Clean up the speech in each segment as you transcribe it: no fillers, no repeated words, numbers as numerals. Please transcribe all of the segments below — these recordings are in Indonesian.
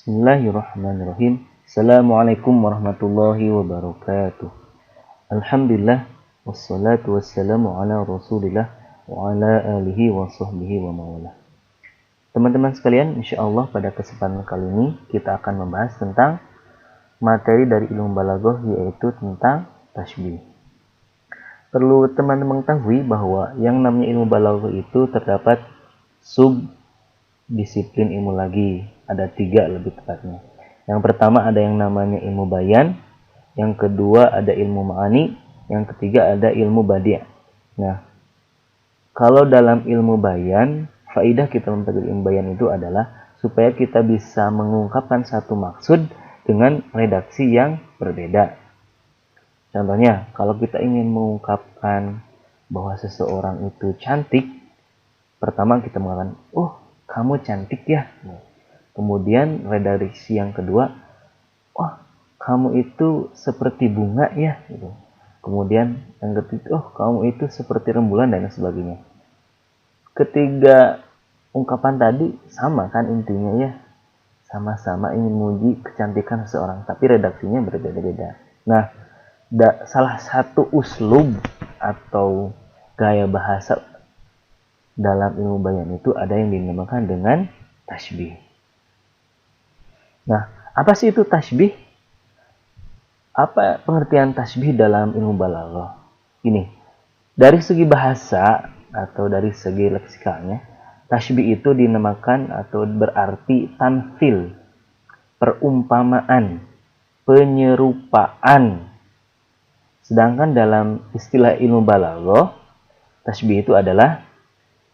Bismillahirrahmanirrahim. Assalamualaikum warahmatullahi wabarakatuh. Alhamdulillah wassalatu wassalamu ala Rasulillah wa ala alihi wa sahbihi wa mawalah. Teman-teman sekalian, insyaallah pada kesempatan kali ini kita akan membahas tentang materi dari ilmu balaghah, yaitu tentang tasbih. Perlu teman-teman ketahui bahwa yang namanya ilmu balaghah itu terdapat disiplin ilmu lagi, ada 3 lebih tepatnya. Yang pertama ada yang namanya ilmu bayan, yang kedua ada ilmu ma'ani, yang ketiga ada ilmu badi'. Nah, kalau dalam ilmu bayan, faidah kita mempelajari ilmu bayan itu adalah supaya kita bisa mengungkapkan satu maksud dengan redaksi yang berbeda. Contohnya, kalau kita ingin mengungkapkan bahwa seseorang itu cantik, pertama kita mengatakan, "Oh, kamu cantik ya." Kemudian redaksi yang kedua, "Oh, kamu itu seperti bunga ya." Kemudian yang ketiga, "Oh, kamu itu seperti rembulan," dan sebagainya. Ketiga ungkapan tadi sama kan intinya ya, sama-sama ingin memuji kecantikan seseorang, tapi redaksinya berbeda-beda. Nah, salah satu uslub atau gaya bahasa dalam ilmu bayan itu ada yang dinamakan dengan tasbih. Nah, apa sih itu tasbih? Apa pengertian tasbih dalam ilmu balaghah? Ini, dari segi bahasa atau dari segi leksikalnya, tasbih itu dinamakan atau berarti tamtsil, perumpamaan, penyerupaan. Sedangkan dalam istilah ilmu balaghah, tasbih itu adalah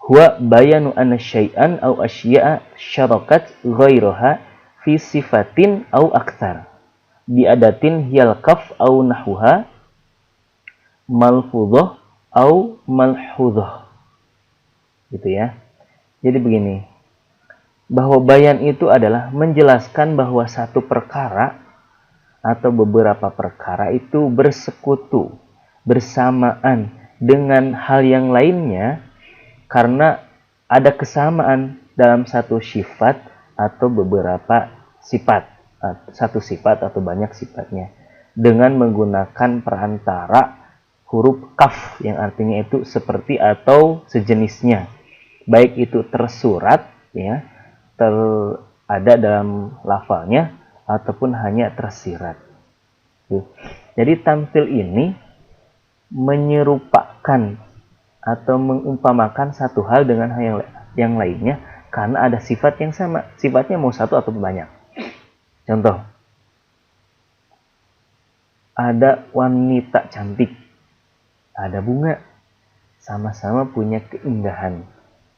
huwa bayanu anna syai'an aw asya'a syarakat ghairaha fi sifatin aw aktsar bi adatin hiyal kaf aw nahwaha malfudhah aw malhudhah. Gitu ya. Jadi begini, bahwa bayan itu adalah menjelaskan bahwa satu perkara atau beberapa perkara itu bersekutu, bersamaan dengan hal yang lainnya karena ada kesamaan dalam satu sifat atau beberapa sifat, satu sifat atau banyak sifatnya, dengan menggunakan perantara huruf kaf yang artinya itu seperti atau sejenisnya, baik itu tersurat ya, ada dalam lafalnya ataupun hanya tersirat. Jadi tamtsil ini menyerupakan atau mengumpamakan satu hal dengan hal yang lainnya karena ada sifat yang sama. Sifatnya mau satu atau banyak. Contoh, ada wanita cantik, ada bunga, sama-sama punya keindahan.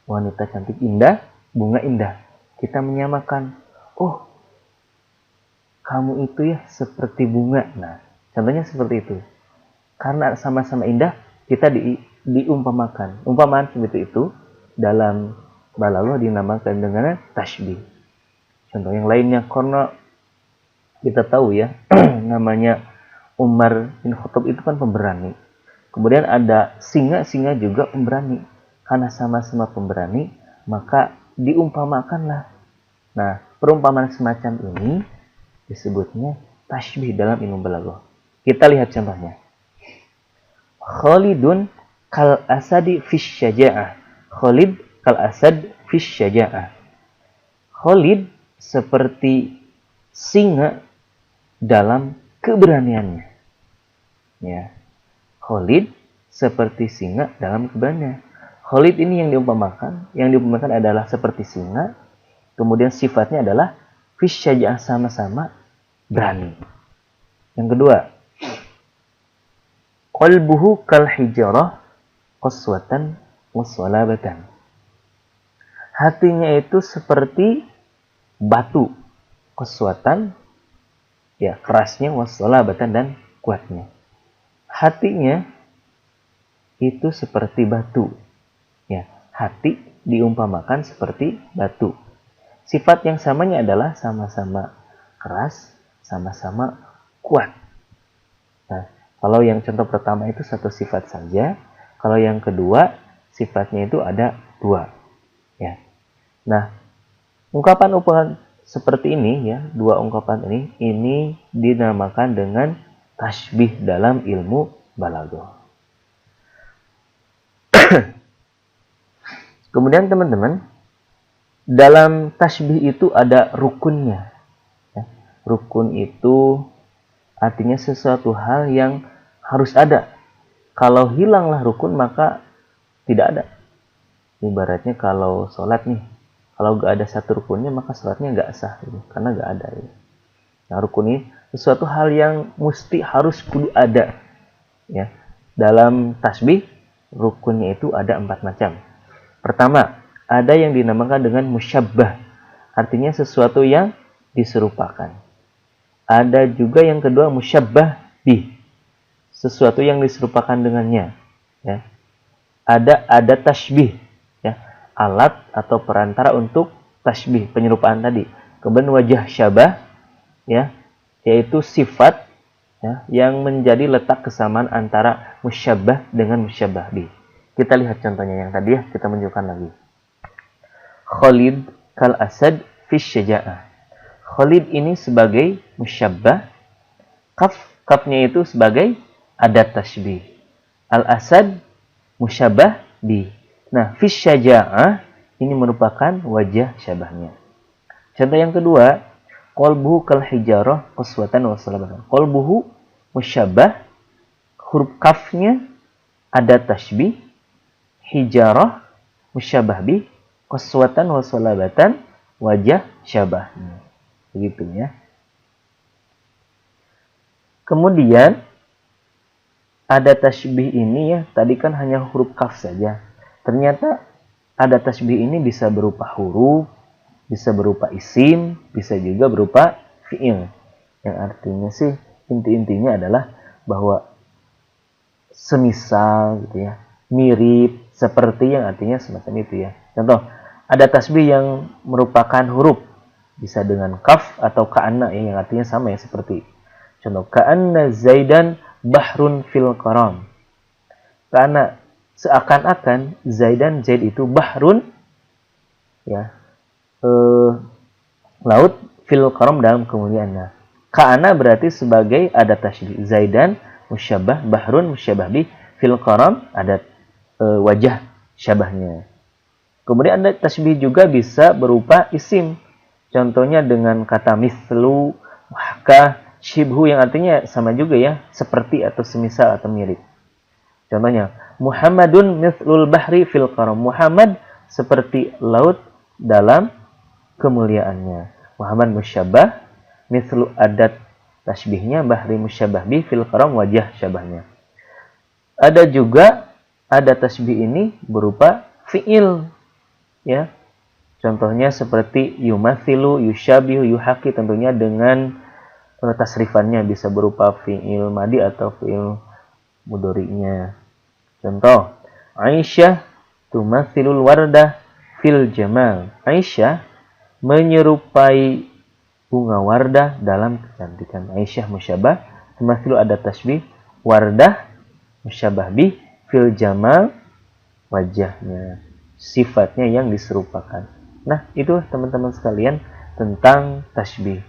Wanita cantik indah, bunga indah. Kita menyamakan, "Oh, kamu itu ya seperti bunga." Nah, contohnya seperti itu. Karena sama-sama indah, kita diumpamakan. Umpamaan seperti itu dalam balaghah dinamakan dengan tasbih. Contoh yang lainnya, karena kita tahu ya, namanya Umar bin Khattab itu kan pemberani. Kemudian ada singa juga pemberani. Karena sama-sama pemberani, maka diumpamakanlah. Nah, perumpamaan semacam ini disebutnya tasbih dalam ilmu balaghah. Kita lihat contohnya. Khalidun kal asadi fish syaja'ah. Khalid kal asad fish syaja'ah. Khalid seperti singa dalam keberaniannya. Ya. Khalid seperti singa dalam keberanian. Khalid ini yang diumpamakan adalah seperti singa, kemudian sifatnya adalah fish syaja'ah, sama-sama berani. Yang kedua, qalbuhu kal hijarah qaswatan wassalabatan. Hatinya itu seperti batu, qaswatan ya kerasnya, wassalabatan dan kuatnya. Hatinya itu seperti batu. Ya, hati diumpamakan seperti batu. Sifat yang samanya adalah sama-sama keras, sama-sama kuat. Nah, kalau yang contoh pertama itu satu sifat saja, kalau yang kedua sifatnya itu ada 2. Ya. Nah, ungkapan seperti ini ya, dua ungkapan ini dinamakan dengan tasbih dalam ilmu balaghah. Kemudian teman-teman, dalam tasbih itu ada rukunnya. Ya. Rukun itu artinya sesuatu hal yang harus ada. Kalau hilanglah rukun maka tidak ada. Ibaratnya kalau sholat nih, kalau gak ada satu rukunnya maka sholatnya gak sah gitu, karena gak ada. Gitu. Nah, rukun ini sesuatu hal yang mesti harus kudu ada. Ya. Dalam tasbih, rukunnya itu ada 4 macam. Pertama, ada yang dinamakan dengan musyabbah, artinya sesuatu yang diserupakan. Ada juga yang kedua musyabbah bih, sesuatu yang diserupakan dengannya. Ya. Ada tasbih, ya, alat atau perantara untuk tasbih, penyerupaan tadi. Kemudian wajah syabah, ya, yaitu sifat ya, yang menjadi letak kesamaan antara musyabbah dengan musyabbah bih. Kita lihat contohnya yang tadi ya, kita menunjukkan lagi. Khalid kal asad fi syaja'ah. Khalid ini sebagai musyabbah, kafnya itu sebagai adat tasbih. Al asad musyabbah bi. Nah, fi syaja'ah ini merupakan wajah syabahnya. Contoh yang kedua, qalbuhu kal hijarah qaswatan wa salabatan. Qalbuhu musyabbah, huruf kafnya adat tasbih, hijarah musyabbah bi, qaswatan wa salabatan wajah syabahnya. Begitu ya. Kemudian ada tasbih ini ya, tadi kan hanya huruf kaf saja. Ternyata ada tasbih ini bisa berupa huruf, bisa berupa isim, bisa juga berupa fi'il. Yang artinya sih inti-intinya adalah bahwa semisal gitu ya, mirip, seperti, yang artinya semacam itu ya. Contoh, ada tasbih yang merupakan huruf, bisa dengan kaf atau ka'anna ya, yang artinya sama ya, seperti. Contoh, ka'anna zaidan bahrun fil karam. Karena seakan-akan zaidan, zaid itu bahrun ya, laut, fil karam dalam kemuliaan. Nah, ka'anna berarti sebagai adat tasbih. Zaidan musyabbah, bahrun musyabbah bi, fil karam adat wajah syabahnya. Kemudian ada tasbih juga bisa berupa isim. Contohnya dengan kata mislu, wahkah, syibhu, yang artinya sama juga ya, seperti atau semisal atau mirip. Contohnya, Muhammadun mithlul bahri fil karam. Muhammad seperti laut dalam kemuliaannya. Muhammad musyabbah, mithlu adat tasbihnya, bahri musyabbah bi, fil karam wajah syabahnya. Ada juga ada tasbih ini berupa fi'il ya. Contohnya seperti yumathilu, yusyabihu, yuhaki, tentunya dengan tasrifannya bisa berupa fi'il madi atau fi'il mudhari'nya. Contoh, Aisyah tumathilul wardah fil jamal. Aisyah menyerupai bunga wardah dalam kecantikan. Aisyah musyabbah, tumathilu ada tasbih, wardah musyabbah bih, fil jamal wajahnya, sifatnya yang diserupakan. Nah, itu teman-teman sekalian tentang tasbih.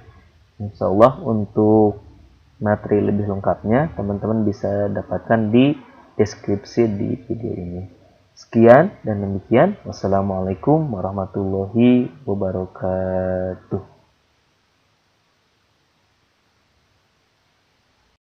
Insyaallah untuk materi lebih lengkapnya teman-teman bisa dapatkan di deskripsi di video ini. Sekian dan demikian. Wassalamualaikum warahmatullahi wabarakatuh.